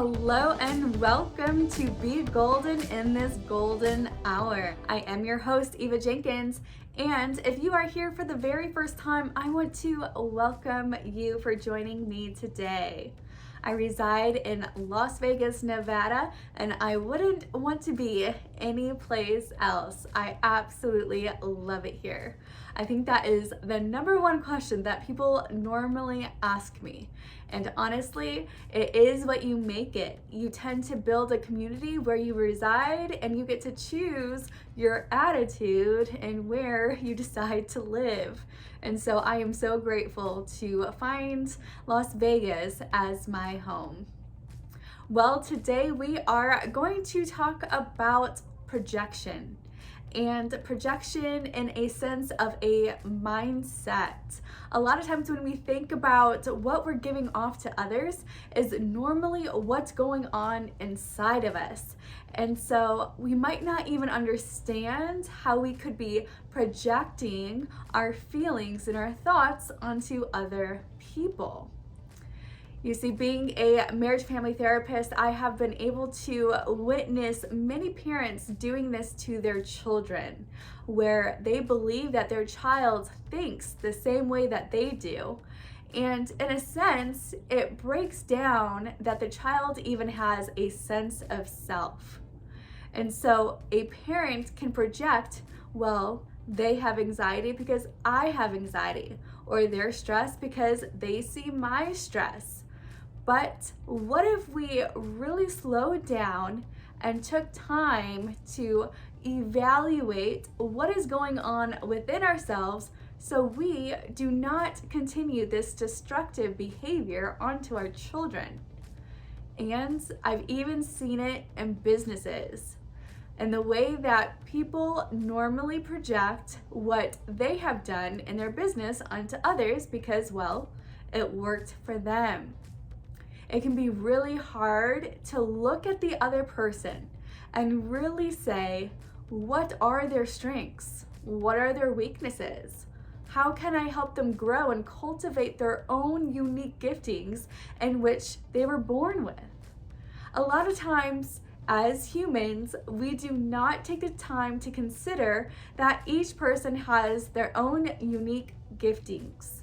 Hello and welcome to Be Golden in this golden hour. I am your host, Eva Jenkins, and if you are here for the very first time, I want to welcome you for joining me today. I reside in Las Vegas, Nevada, and I wouldn't want to be any place else. I absolutely love it here. I think that is the number one question that people normally ask me. And honestly, it is what you make it. You tend to build a community where you reside, and you get to choose your attitude and where you decide to live. And so I am so grateful to find Las Vegas as my home. Well, today we are going to talk about projection. And projection in a sense of a mindset. A lot of times when we think about what we're giving off to others is normally what's going on inside of us. And so we might not even understand how we could be projecting our feelings and our thoughts onto other people. You see, being a marriage family therapist, I have been able to witness many parents doing this to their children, where they believe that their child thinks the same way that they do. And in a sense, it breaks down that the child even has a sense of self. And so a parent can project, well, they have anxiety because I have anxiety, or they're stressed because they see my stress. But what if we really slowed down and took time to evaluate what is going on within ourselves so we do not continue this destructive behavior onto our children? And I've even seen it in businesses, and the way that people normally project what they have done in their business onto others because, well, it worked for them. It can be really hard to look at the other person and really say, what are their strengths? What are their weaknesses? How can I help them grow and cultivate their own unique giftings in which they were born with? A lot of times, as humans, we do not take the time to consider that each person has their own unique giftings.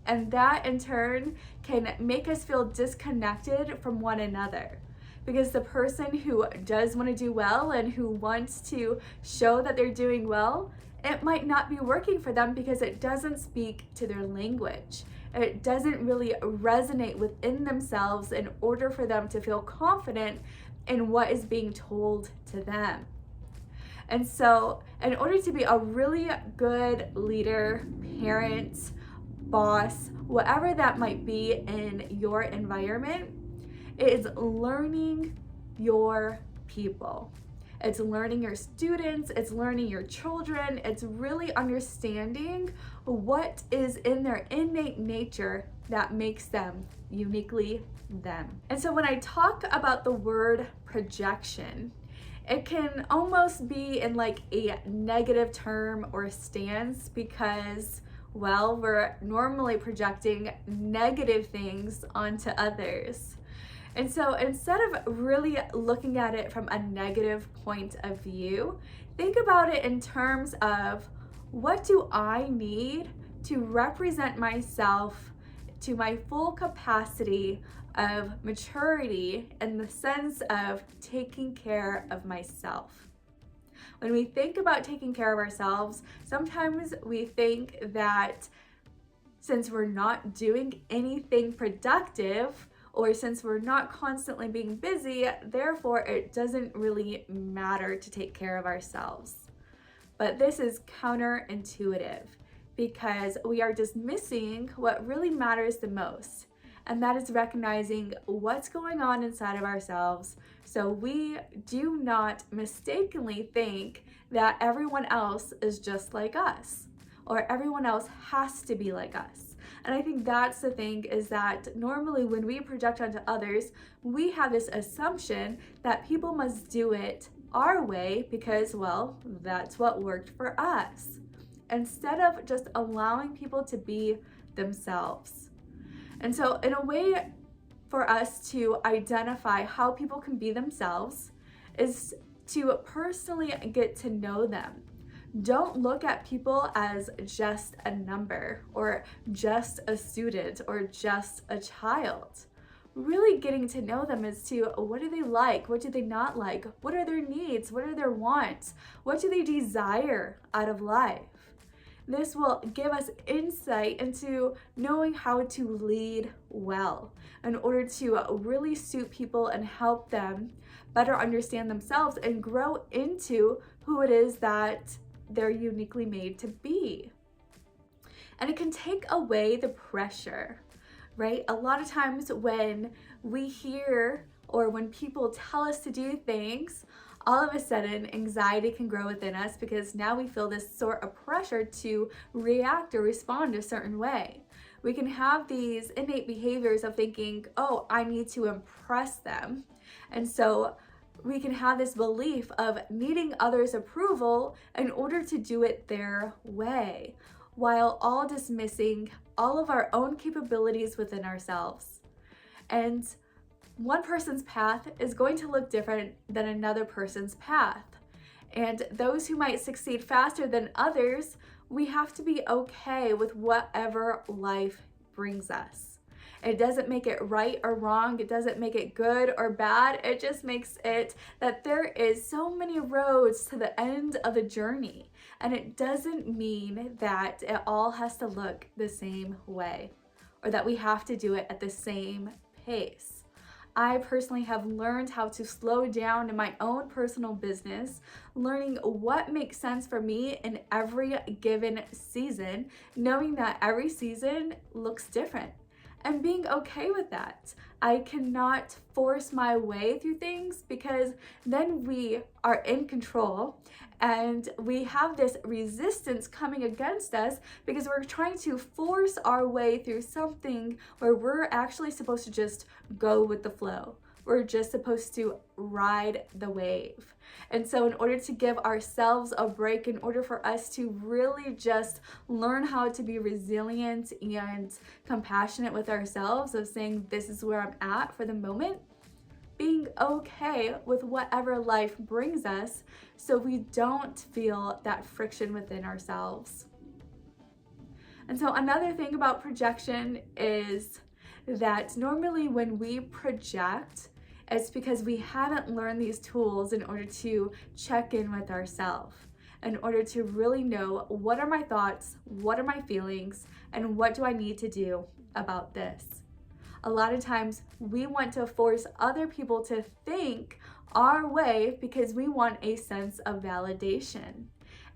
And that in turn can make us feel disconnected from one another. Because the person who does want to do well and who wants to show that they're doing well, it might not be working for them because it doesn't speak to their language. It doesn't really resonate within themselves in order for them to feel confident in what is being told to them. And so, in order to be a really good leader, parent, boss, whatever that might be in your environment, it is learning your people. It's learning your students, it's learning your children, it's really understanding what is in their innate nature that makes them uniquely them. And so when I talk about the word projection, it can almost be in like a negative term or stance because, well, we're normally projecting negative things onto others. And so instead of really looking at it from a negative point of view, think about it in terms of what do I need to represent myself to my full capacity of maturity in the sense of taking care of myself. When we think about taking care of ourselves, sometimes we think that since we're not doing anything productive, or since we're not constantly being busy, therefore it doesn't really matter to take care of ourselves. But this is counterintuitive because we are dismissing what really matters the most. And that is recognizing what's going on inside of ourselves so we do not mistakenly think that everyone else is just like us or everyone else has to be like us. And I think that's the thing, is that normally when we project onto others, we have this assumption that people must do it our way because, well, that's what worked for us, instead of just allowing people to be themselves. And so in a way, for us to identify how people can be themselves is to personally get to know them. Don't look at people as just a number or just a student or just a child. Really getting to know them as to what do they like, what do they not like, what are their needs, what are their wants, what do they desire out of life. This will give us insight into knowing how to lead well in order to really suit people and help them better understand themselves and grow into who it is that they're uniquely made to be. And it can take away the pressure, right? A lot of times when we hear or when people tell us to do things, all of a sudden anxiety can grow within us because now we feel this sort of pressure to react or respond a certain way. We can have these innate behaviors of thinking, oh, I need to impress them. And so we can have this belief of needing others' approval in order to do it their way, while all dismissing all of our own capabilities within ourselves. And one person's path is going to look different than another person's path. And those who might succeed faster than others, we have to be okay with whatever life brings us. It doesn't make it right or wrong. It doesn't make it good or bad. It just makes it that there is so many roads to the end of the journey. And it doesn't mean that it all has to look the same way or that we have to do it at the same pace. I personally have learned how to slow down in my own personal business, learning what makes sense for me in every given season, knowing that every season looks different. And being okay with that. I cannot force my way through things because then we are in control and we have this resistance coming against us because we're trying to force our way through something where we're actually supposed to just go with the flow. We're just supposed to ride the wave. And so in order to give ourselves a break, in order for us to really just learn how to be resilient and compassionate with ourselves of saying, this is where I'm at for the moment, being okay with whatever life brings us so we don't feel that friction within ourselves. And so another thing about projection is that normally when we project, it's because we haven't learned these tools in order to check in with ourselves, in order to really know what are my thoughts, what are my feelings, and what do I need to do about this. A lot of times we want to force other people to think our way because we want a sense of validation.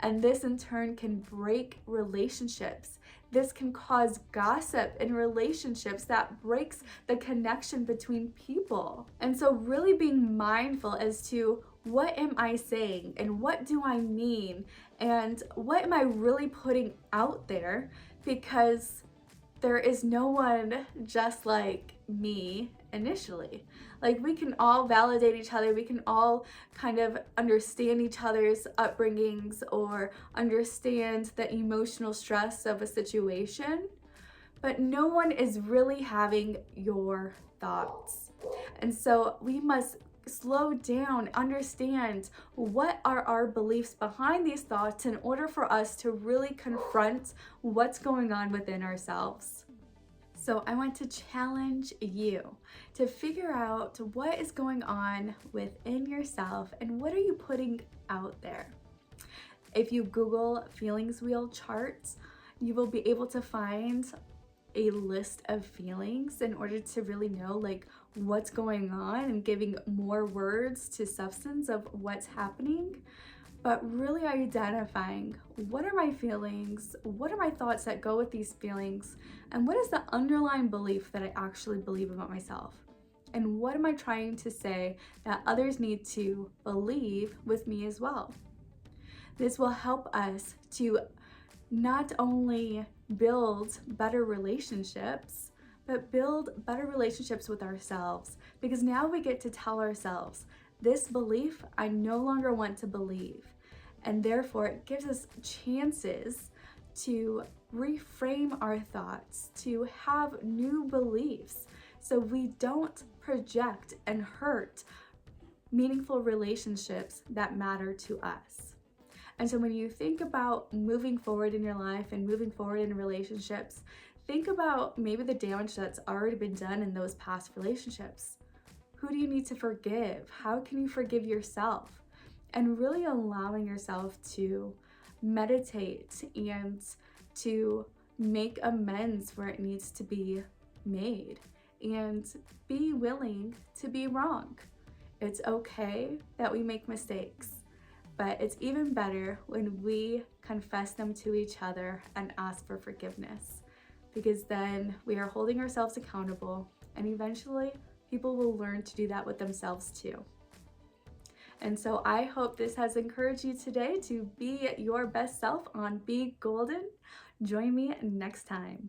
And this in turn can break relationships. This can cause gossip in relationships that breaks the connection between people. And so really being mindful as to what am I saying and what do I mean and what am I really putting out there, because there is no one just like me initially. Like, we can all validate each other. We can all kind of understand each other's upbringings or understand the emotional stress of a situation, but no one is really having your thoughts. And so we must slow down, understand what are our beliefs behind these thoughts in order for us to really confront what's going on within ourselves. So I want to challenge you to figure out what is going on within yourself and what are you putting out there. If you Google feelings wheel charts, you will be able to find a list of feelings in order to really know like what's going on and giving more words to substance of what's happening. But really identifying what are my feelings, what are my thoughts that go with these feelings, and what is the underlying belief that I actually believe about myself? And what am I trying to say that others need to believe with me as well? This will help us to not only build better relationships, but build better relationships with ourselves, because now we get to tell ourselves, this belief I no longer want to believe. And therefore it gives us chances to reframe our thoughts, to have new beliefs, so we don't project and hurt meaningful relationships that matter to us. And so when you think about moving forward in your life and moving forward in relationships, think about maybe the damage that's already been done in those past relationships. Who do you need to forgive? How can you forgive yourself? And really allowing yourself to meditate and to make amends where it needs to be made and be willing to be wrong. It's okay that we make mistakes, but it's even better when we confess them to each other and ask for forgiveness, because then we are holding ourselves accountable, and eventually people will learn to do that with themselves too. And so I hope this has encouraged you today to be your best self on Be Golden. Join me next time.